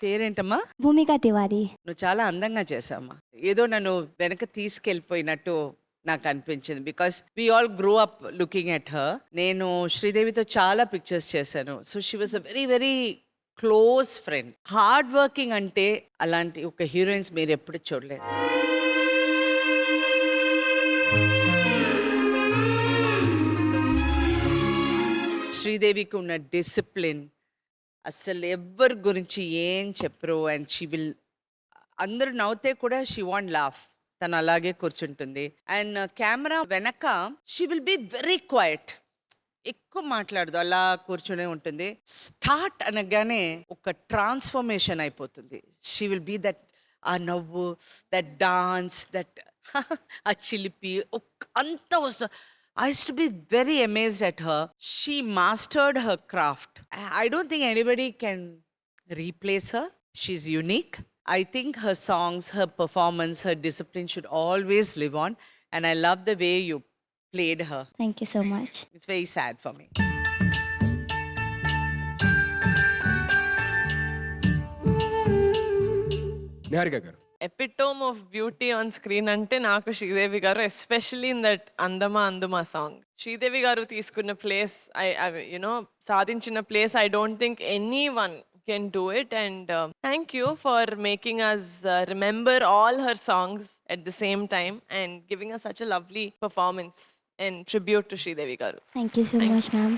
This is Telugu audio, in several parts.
పేరేంటమ్మా? భూమిక తివారీ. నువ్వు చాలా అందంగా చేసావమ్మా. ఏదో నన్ను వెనక తీసుకెళ్ళిపోయినట్టు నాకు అనిపించింది. Because we all grow up looking at her. నేను శ్రీదేవితో చాలా పిక్చర్స్ చేశాను. So she was a very very close friend. Hard working అంటే అలాంటి ఒక హీరోయిన్స్ మీరు ఎప్పుడు చూడలేదు. శ్రీదేవికి ఉన్న డిసిప్లిన్ అసలు ఎవ్వరి గురించి ఏం చెప్పరు. అండ్ షీ విల్, అందరూ నవ్వుతే కూడా షీ వాంట్ లాఫ్, తను అలాగే కూర్చుంటుంది. అండ్ కెమెరా వెనక she will be very quiet, ఎక్కువ మాట్లాడదు, అలా కూర్చునే ఉంటుంది. స్టార్ట్ అనగానే ఒక ట్రాన్స్ఫర్మేషన్ అయిపోతుంది. షీ విల్ బి దట్, ఆ నవ్వు, దట్ డాన్స్, దట్ ఆ చిలిపి అంతా వస్తుంది. I used to be very amazed at her. She mastered her craft. I don't think anybody can replace her. She's unique. I think her songs, her performance, her discipline should always live on. And I love the way you played her. Thank you so much. It's very sad for me. Niharika గారు, epitome of beauty on screen అంటే నాకు శ్రీదేవి గారు, ఎస్పెషల్లీ ఇన్ దట్ అందమా అందుమా సాంగ్. శ్రీదేవి గారు తీసుకున్న ప్లేస్, యునో సాధించిన place, I don't think anyone can do it. And thank you for making us remember all her songs at the same time and giving us such a lovely performance and tribute to Sridevi garu. Thank you so much, ma'am.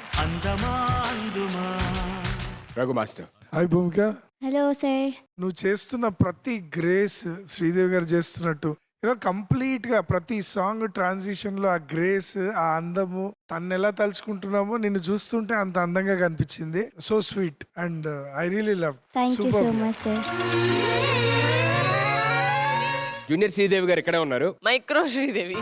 Raghu master. Hi Bhumika, Hello, sir. నువ్వు చేస్తున్న ప్రతి గ్రేస్ శ్రీదేవి గారు చేస్తున్నట్టు, యూనో కంప్లీట్ గా ప్రతి సాంగ్ ట్రాన్సిషన్ లో ఆ గ్రేస్, ఆ అందము, తను ఎలా తలుచుకుంటున్నామో నిన్ను చూస్తుంటే అంత అందంగా కనిపించింది. So sweet and I really love. Thank you so much, sir. Junior Sridevi గారు ఇక్కడే ఉన్నారు. మైక్రో శ్రీదేవి.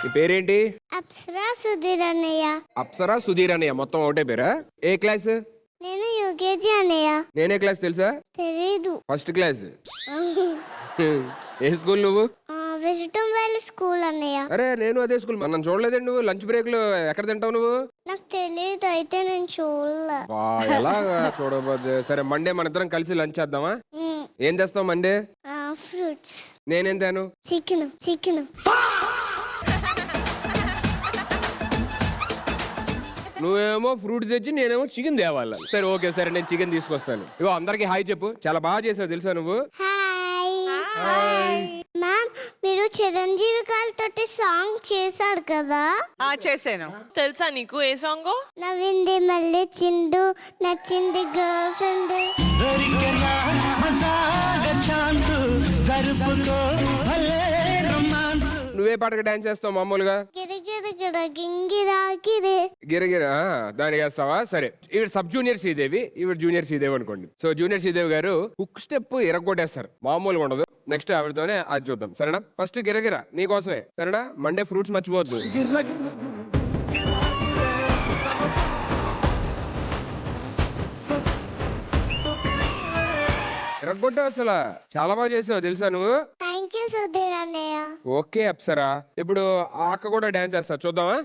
మీ పేరేంటి? అప్సరా సుధీర్ అన్నయ్య. అప్సరా సుధీర్ అన్నయ్య, మొత్తం ఒకటే పేరా? ఏ క్లాస్? నేను యూకేజీ అన్నయ్య. నేనే క్లాస్ తెలుసా? తెలీదు. First class. ఏ స్కూల్ నువ్వు? విజటం వ్యాలీ స్కూల్ అన్నయ్య. అరే నేను అదే స్కూల్. మనం చూడలేదండి. నువ్వు లంచ్ బ్రేక్ లో ఎక్కడ తింటావు నువ్వు? నాకు తెలీదు, అయితే నేను చూడలే. ఎలా చూడబోద్దు. సరే మండే మన ఇద్దరం కలిసి లంచ్ చేద్దామా? ఏం చేస్తావు మండే? ఫ్రూట్స్. నేనేం తేను? చికెన్. నువ్వేమో ఫ్రూట్స్ తెచ్చి నేనేమో చికెన్ తేవాలి. సరే ఓకే, సరే నేను చికెన్ తీసుకొస్తాను. ఇగో అందరికి హాయ్ చెప్పు. చాలా బాగా చేసావు తెలుసా నువ్వు. హాయ్ మ్యామ్, మీరు చిరంజీవి గారితో సాంగ్ చేశారు కదా? చేశాను. తెలుసా నీకు ఏ సాంగ్? నవ్వింది మళ్ళీ చిండు, నచ్చింది గర్ల్ ఫ్రెండ్. నువ్వే పాటగా డాన్స్ చేస్తావు మామూలుగా? గిరగిర గింగిరా గిరే. గిరగిర దానికి వేస్తావా? సరే, ఈవిడ సబ్ జూనియర్ శ్రీదేవి, ఈవిడ జూనియర్ శ్రీదేవి అనుకోండి. సో జూనియర్ శ్రీదేవి గారు హుక్ స్టెప్ ఇరగొట్టేస్తారు, మామూలుగా ఉండదు. నెక్స్ట్ ఆవిడతోనే అది చూద్దాం, సరేనా? ఫస్ట్ గిరగిర నీకోసమే, సరేనా? మండే ఫ్రూట్స్ మర్చిపోవద్దు. ఇరగొట్టే అసలు చాలా బాగా చేసావు తెలుసా నువ్వు. థ్యాంక్ యూ సుధీర్ అన్నయ్య. ఓకే అప్సరా, ఇప్పుడు ఆ అక్క కూడా డాన్స్ చేస్తా, చూద్దామా?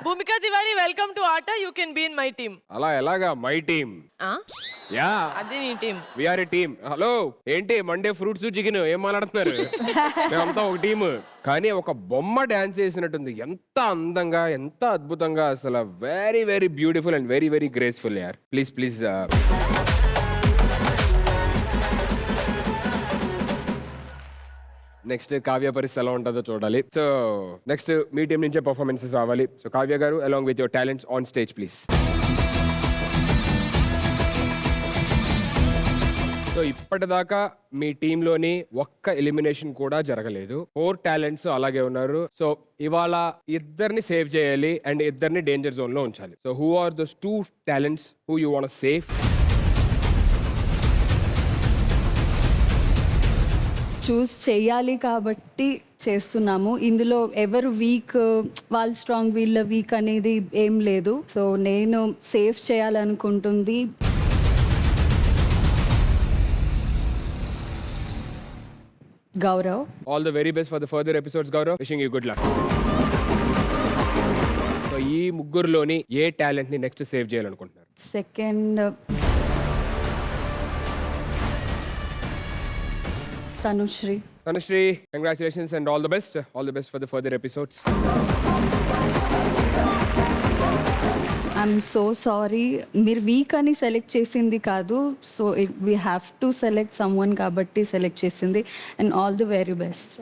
Bhumika Tiwari, welcome to Aata. You can be in my team. అలా ఎలాగా? My team. యా, అది నీ team. We are A team. Hello, ఏంటి మండే ఫ్రూట్స్ చికెన్ ఏం మాట్లాడుతున్నారు? మేమంతా ఒక టీమ్. కానీ ఒక బొమ్మ డాన్స్ చేసినట్టుంది, ఎంత అందంగా, ఎంత అద్భుతంగా, అసలు very very beautiful and very very graceful. యార్ ప్లీజ్ ప్లీజ్. నెక్స్ట్ కావ్య పరిస్థితి ఎలా ఉంటుందో చూడాలి. సో నెక్స్ట్ మీ టీం నుంచే పర్ఫార్మెన్సెస్ రావాలి. సో కావ్య గారు, along with your talents on stage please. So ఇప్పటిదాకా మీ టీంలోని ఒక్క ఎలిమినేషన్ కూడా జరగలేదు. 4 టాలెంట్స్ అలాగే ఉన్నారు. సో ఇవాళ ఇద్దరిని సేవ్ చేయాలి అండ్ ఇద్దరిని డేంజర్ జోన్ లో ఉంచాలి. So who are those 2 talents who you want save? Choose చేయాలి కాబట్టి చేస్తున్నాము. ఇందులో ఎవరు వీక్, వాళ్ళు స్ట్రాంగ్ వీళ్ళ వీక్ అనేది ఏం లేదు. సో నేను సేవ్ చేయాలనుకుంటుంది Gaurav. All the very best for the further episodes Gaurav. Wishing you good luck. So ఈ ముగ్గురులోని ఏ టాలెంట్ ని నెక్స్ట్ సేవ్ చేయాలనుకుంటున్నారు? Second Tanushree. Tanushree, congratulations and all the best. All the best for the further episodes. I'm so sorry, మీరు వీక్ అని సెలెక్ట్ చేసింది కాదు. So we have to select some one కాబట్టి సెలెక్ట్ చేసింది. And all the very best.